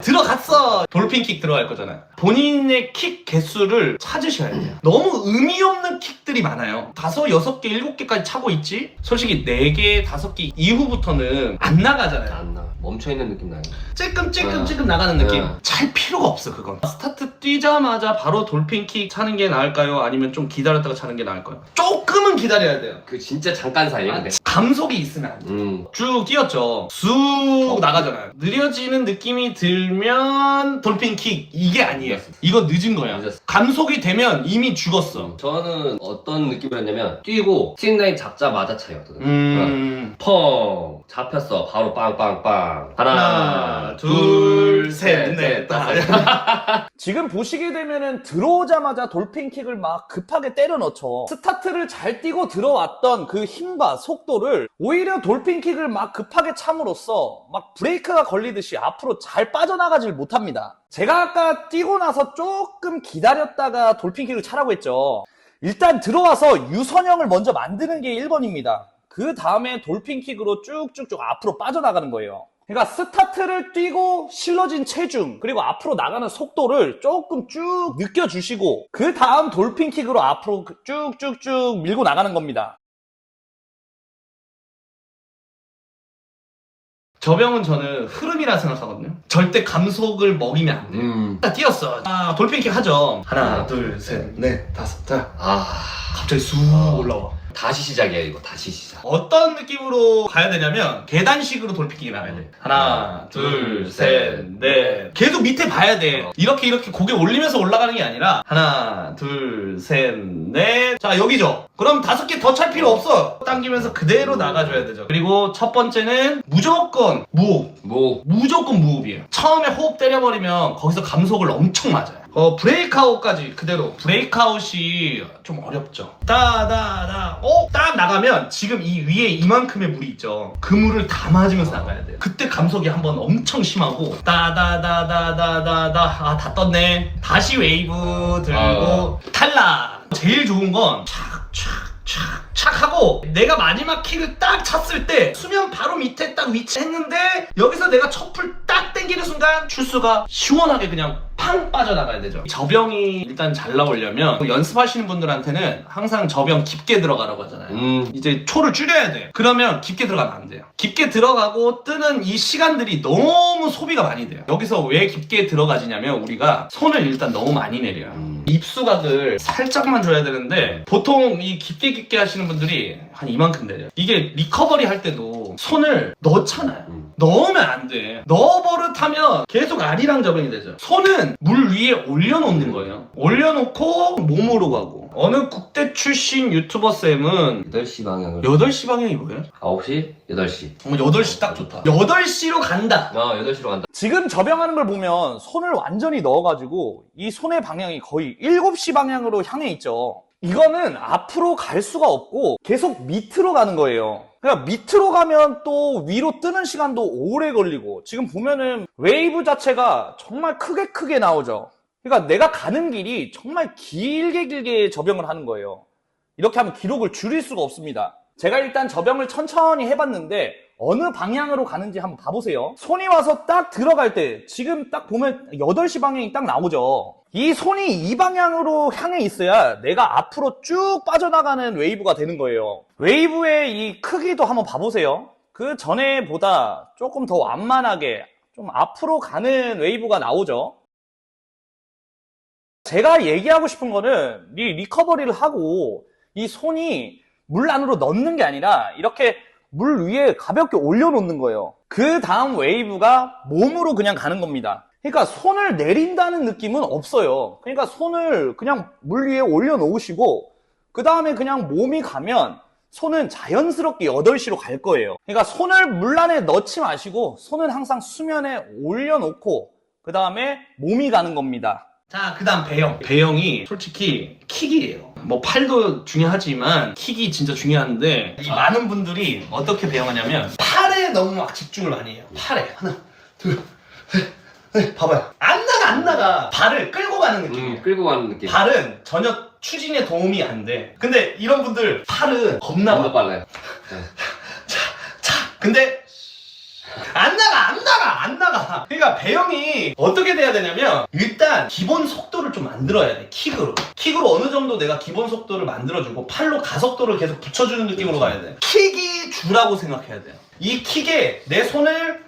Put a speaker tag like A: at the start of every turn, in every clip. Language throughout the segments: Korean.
A: 들어갔어. 돌핀킥 들어갈 거잖아요. 본인의 킥 개수를 찾으셔야 돼요. 너무 의미 없는 킥들이 많아요. 5, 6개, 7개까지 차고 있지? 솔직히 4개, 5개 이후부터는 안 나가잖아요.
B: 안 나. 멈춰있는 느낌 나요.
A: 찔끔찔끔 나가는 느낌. 찰 필요가 없어 그건. 스타트 뛰자마자 바로 돌핀킥 차는 게 나을까요? 아니면 좀 기다렸다가 차는 게 나을까요? 조금은 기다려야 돼요.
B: 그 진짜 잠깐 사이에 근데.
A: 감속이 있으면 안 돼. 쭉 뛰었죠. 쑥 나가잖아요. 느려지는 느낌이 들면 돌핀킥 이게 아니에요. 이거 늦은 거야.
B: 늦었어.
A: 감속이 되면 이미 죽었어.
B: 저는 어떤 느낌이었냐면 뛰고 스틱라인 잡자마자 차요. 펑 잡혔어. 바로 빵빵빵. 하나 둘 셋 넷 다섯.
C: 지금 보시게 되면은 들어오자마자 돌핀킥을 막 급하게 때려 넣죠. 스타트를 잘 뛰고 들어왔던 그 힘과 속도를 오히려 돌핀킥을 막 급하게 참으로써 막 브레이크가 걸리듯이 앞으로 잘 빠져나가질 못합니다. 제가 아까 뛰고 나서 조금 기다렸다가 돌핀킥을 차라고 했죠. 일단 들어와서 유선형을 먼저 만드는 게 1번입니다. 그 다음에 돌핀킥으로 쭉쭉쭉 앞으로 빠져나가는 거예요. 그러니까 스타트를 뛰고 실러진 체중 그리고 앞으로 나가는 속도를 조금 쭉 느껴주시고 그 다음 돌핀킥으로 앞으로 쭉쭉쭉 밀고 나가는 겁니다.
A: 저병은 저는 흐름이라 생각하거든요. 절대 감속을 먹이면 안 돼요. 뛰었어. 돌핀킥 하죠. 하나 둘 셋 넷 다섯. 자 갑자기 쑥 올라와.
B: 다시 시작이야 이거. 다시 시작.
A: 어떤 느낌으로 가야 되냐면 계단식으로 돌핀킥이 나가야 돼. 하나 둘 셋 넷. 계속 밑에 봐야 돼. 이렇게 고개 올리면서 올라가는 게 아니라 하나 둘 셋 넷. 자 여기죠. 그럼 5개 더 찰 필요 없어. 당기면서 그대로 나가줘야 되죠. 그리고 첫 번째는 무조건 무조건 무호흡이에요. 처음에 호흡 때려버리면 거기서 감속을 엄청 맞아요. 브레이크아웃까지 그대로. 브레이크아웃이 좀 어렵죠. 딱 나가면 지금 이 위에 이만큼의 물이 있죠. 그 물을 다 맞으면서 나가야 돼요. 그때 감속이 한번 엄청 심하고 다 떴네. 다시 웨이브 들고 탈락. 제일 좋은 건 착 하고 내가 마지막 킥을 딱 찼을 때 수면 바로 밑에 딱 위치했는데 여기서 내가 첩을 딱 당기는 순간 출수가 시원하게 그냥 팡 빠져나가야 되죠. 저병이 일단 잘 나오려면 연습하시는 분들한테는 항상 저병 깊게 들어가라고 하잖아요. 이제 초를 줄여야 돼. 그러면 깊게 들어가면 안 돼요. 깊게 들어가고 뜨는 이 시간들이 너무 소비가 많이 돼요. 여기서 왜 깊게 들어가지냐면 우리가 손을 일단 너무 많이 내려요. 입수각을 살짝만 줘야 되는데 보통 이 깊게 하시는 분들이 한 이만큼 내려요. 이게 리커버리 할 때도 손을 넣잖아요. 넣으면 안 돼. 넣어버릇하면 계속 아리랑 저병이 되죠. 손은 물 위에 올려놓는 거예요. 올려놓고 몸으로 가고. 어느 국대 출신 유튜버 쌤은
B: 8시 방향으로.
A: 8시 방향이 뭐예요?
B: 9시? 8시.
A: 8시 딱 좋다. 8시로 간다.
B: 8시로 간다.
C: 지금 저병하는 걸 보면 손을 완전히 넣어가지고 이 손의 방향이 거의 7시 방향으로 향해 있죠. 이거는 앞으로 갈 수가 없고 계속 밑으로 가는 거예요. 그러니까 밑으로 가면 또 위로 뜨는 시간도 오래 걸리고 지금 보면은 웨이브 자체가 정말 크게 나오죠. 그러니까 내가 가는 길이 정말 길게 저병을 하는 거예요. 이렇게 하면 기록을 줄일 수가 없습니다. 제가 일단 저병을 천천히 해봤는데 어느 방향으로 가는지 한번 봐보세요. 손이 와서 딱 들어갈 때 지금 딱 보면 8시 방향이 딱 나오죠. 이 손이 이 방향으로 향해 있어야 내가 앞으로 쭉 빠져나가는 웨이브가 되는 거예요. 웨이브의 이 크기도 한번 봐보세요. 그 전에보다 조금 더 완만하게 좀 앞으로 가는 웨이브가 나오죠. 제가 얘기하고 싶은 거는 이 리커버리를 하고 이 손이 물 안으로 넣는 게 아니라 이렇게 물 위에 가볍게 올려놓는 거예요. 그 다음 웨이브가 몸으로 그냥 가는 겁니다. 그러니까 손을 내린다는 느낌은 없어요. 그러니까 손을 그냥 물 위에 올려놓으시고 그 다음에 그냥 몸이 가면 손은 자연스럽게 8시로 갈 거예요. 그러니까 손을 물 안에 넣지 마시고 손은 항상 수면에 올려놓고 그 다음에 몸이 가는 겁니다.
A: 자, 그 다음 배영. 배영이 솔직히 킥이에요. 뭐 팔도 중요하지만 킥이 진짜 중요한데 이 많은 분들이 어떻게 배영하냐면 팔에 너무 막 집중을 많이 해요. 팔에. 하나, 둘, 셋, 봐봐요. 안 나가. 발을 끌고 가는 느낌이에요.
B: 끌고 가는 느낌.
A: 발은 전혀 추진에 도움이 안 돼. 근데 이런 분들 팔은 겁나
B: 너무 빨라요.
A: 근데 안 나가. 나가 안 나가. 그러니까 배영이 어떻게 돼야 되냐면 일단 기본 속도를 좀 만들어야 돼. 킥으로 어느 정도 내가 기본 속도를 만들어주고 팔로 가속도를 계속 붙여주는 느낌으로 가야 돼. 킥이 주라고 생각해야 돼요. 이 킥에 내 손을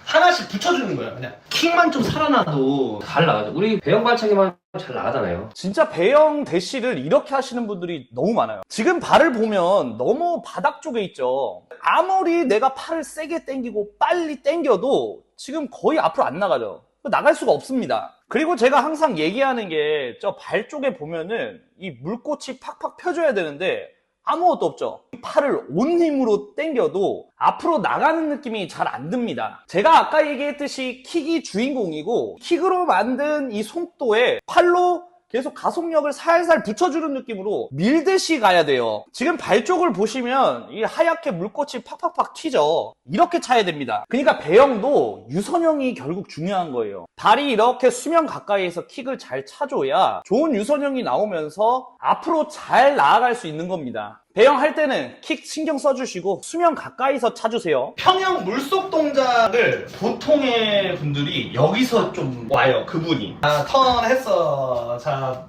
A: 하나씩 붙여주는 거야. 그냥 킥만 좀 살아나도
B: 잘 나가죠. 우리 배영 발차기만 잘 나가잖아요.
C: 진짜 배영 대시를 이렇게 하시는 분들이 너무 많아요. 지금 발을 보면 너무 바닥 쪽에 있죠. 아무리 내가 팔을 세게 당기고 빨리 당겨도 지금 거의 앞으로 안 나가죠. 나갈 수가 없습니다. 그리고 제가 항상 얘기하는 게 저 발 쪽에 보면은 이 물꽃이 팍팍 펴줘야 되는데 아무것도 없죠. 팔을 온 힘으로 당겨도 앞으로 나가는 느낌이 잘 안 듭니다. 제가 아까 얘기했듯이 킥이 주인공이고 킥으로 만든 이 속도에 팔로 계속 가속력을 살살 붙여주는 느낌으로 밀듯이 가야 돼요. 지금 발 쪽을 보시면 이 하얗게 물꽃이 팍팍팍 튀죠. 이렇게 차야 됩니다. 그러니까 배영도 유선형이 결국 중요한 거예요. 발이 이렇게 수면 가까이에서 킥을 잘 차줘야 좋은 유선형이 나오면서 앞으로 잘 나아갈 수 있는 겁니다. 배영 할 때는 킥 신경 써주시고 수면 가까이서 차주세요.
A: 평형 물속 동작을 보통의 분들이 여기서 좀 와요. 그분이. 자, 턴 했어. 자,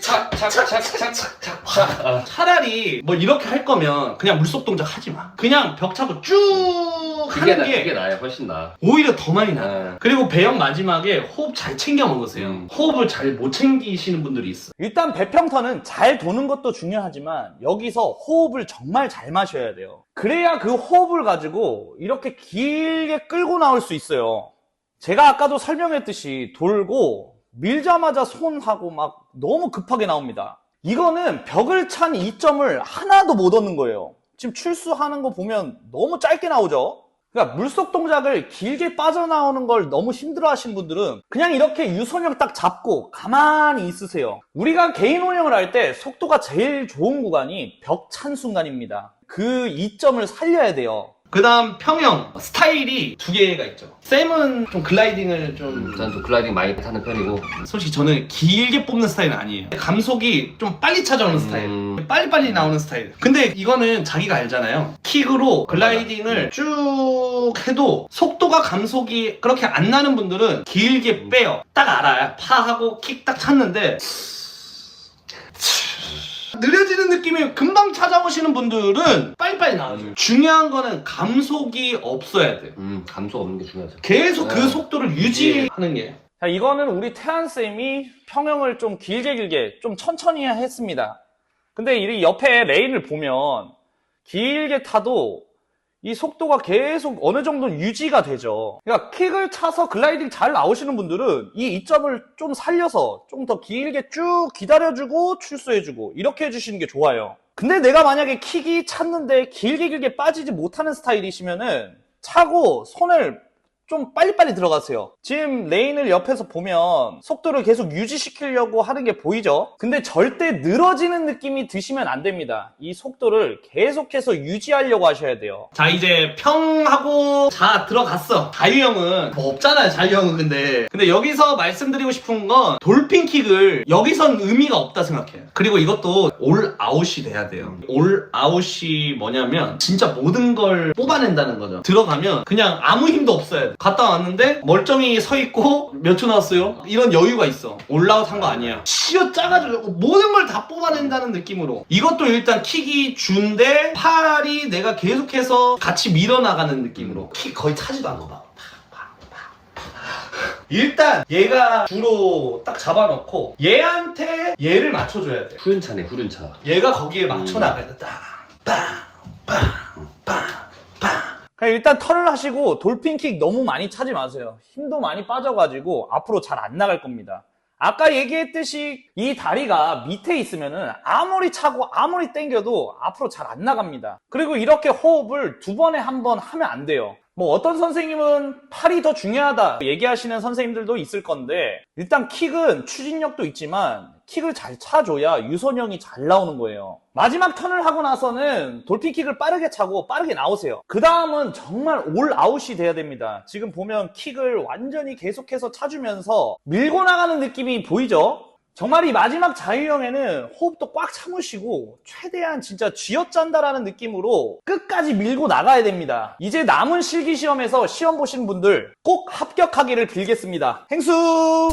A: 착착착착착착. 차라리 뭐 이렇게 할 거면 그냥 물속 동작 하지 마. 그냥 벽 차고 쭉 하는
B: 그게
A: 게
B: 나아요. 훨씬 나아.
A: 오히려 더 많이 나.
B: 네.
A: 그리고 배영 마지막에 호흡 잘 챙겨 먹으세요. 호흡을 잘 못 챙기시는 분들이 있어.
C: 일단 배평턴은 잘 도는 것도 중요하지만 여기서 호흡을 정말 잘 마셔야 돼요. 그래야 그 호흡을 가지고 이렇게 길게 끌고 나올 수 있어요. 제가 아까도 설명했듯이 돌고 밀자마자 손하고 막 너무 급하게 나옵니다. 이거는 벽을 찬 이점을 하나도 못 얻는 거예요. 지금 출수하는 거 보면 너무 짧게 나오죠? 그러니까 물속 동작을 길게 빠져나오는 걸 너무 힘들어 하시는 분들은 그냥 이렇게 유선형 딱 잡고 가만히 있으세요. 우리가 개인 혼영을 할 때 속도가 제일 좋은 구간이 벽 찬 순간입니다. 그 이점을 살려야 돼요.
A: 그 다음 평형 스타일이 두 개가 있죠. 쌤은 좀 글라이딩을 좀
B: 저는 또 글라이딩 많이 타는 편이고.
A: 솔직히 저는 길게 뽑는 스타일은 아니에요. 감속이 좀 빨리 찾아오는 스타일. 빨리빨리 나오는 스타일. 근데 이거는 자기가 알잖아요. 킥으로 글라이딩을 쭉 해도 속도가 감속이 그렇게 안 나는 분들은 길게 빼요. 딱 알아요. 파하고 킥 딱 찼는데 느려지는 느낌이 금방 찾아오시는 분들은 빨리빨리 나와요. 중요한 거는 감속이 없어야 돼요.
B: 감속 없는 게 중요하죠.
A: 계속 그 속도를 유지하는 게.
C: 자, 이거는 우리 태한쌤이 평형을 좀 길게 좀 천천히 했습니다. 근데 이 옆에 레인을 보면 길게 타도 이 속도가 계속 어느 정도 유지가 되죠. 그러니까 킥을 차서 글라이딩 잘 나오시는 분들은 이 이점을 좀 살려서 좀 더 길게 쭉 기다려주고 출수해주고 이렇게 해주시는 게 좋아요. 근데 내가 만약에 킥이 찼는데 길게 빠지지 못하는 스타일이시면은 차고 손을 좀 빨리빨리 들어가세요. 지금 레인을 옆에서 보면 속도를 계속 유지시키려고 하는 게 보이죠? 근데 절대 늘어지는 느낌이 드시면 안 됩니다. 이 속도를 계속해서 유지하려고 하셔야 돼요.
A: 자, 이제 평하고 자 들어갔어. 자유형은 뭐 없잖아요. 자유형은 근데 여기서 말씀드리고 싶은 건 돌핀킥을 여기선 의미가 없다 생각해요. 그리고 이것도 올 아웃이 돼야 돼요. 올 아웃이 뭐냐면 진짜 모든 걸 뽑아낸다는 거죠. 들어가면 그냥 아무 힘도 없어야 돼. 갔다 왔는데 멀쩡히 서 있고 몇 초 나왔어요? 이런 여유가 있어. 올라웃 한 거 아니야. 치어 짜가지고 모든 걸 다 뽑아낸다는 느낌으로. 이것도 일단 킥이 준데 팔이 내가 계속해서 같이 밀어나가는 느낌으로. 킥 거의 차지도 않고 막. 일단 얘가 주로 딱 잡아놓고 얘한테 얘를 맞춰줘야 돼.
B: 후륜차네, 후륜차.
A: 얘가 거기에 맞춰 나가야 돼.
C: 그냥 일단 턴을 하시고 돌핀킥 너무 많이 차지 마세요. 힘도 많이 빠져가지고 앞으로 잘 안 나갈 겁니다. 아까 얘기했듯이 이 다리가 밑에 있으면은 아무리 차고 아무리 당겨도 앞으로 잘 안 나갑니다. 그리고 이렇게 호흡을 2번에 1번 하면 안 돼요. 뭐 어떤 선생님은 팔이 더 중요하다 얘기하시는 선생님들도 있을 건데 일단 킥은 추진력도 있지만 킥을 잘 차줘야 유선형이 잘 나오는 거예요. 마지막 턴을 하고 나서는 돌핀킥을 빠르게 차고 빠르게 나오세요. 그 다음은 정말 올 아웃이 돼야 됩니다. 지금 보면 킥을 완전히 계속해서 차주면서 밀고 나가는 느낌이 보이죠? 정말 이 마지막 자유형에는 호흡도 꽉 참으시고 최대한 진짜 쥐어짠다라는 느낌으로 끝까지 밀고 나가야 됩니다. 이제 남은 실기시험에서 시험 보신 분들 꼭 합격하기를 빌겠습니다. 행수!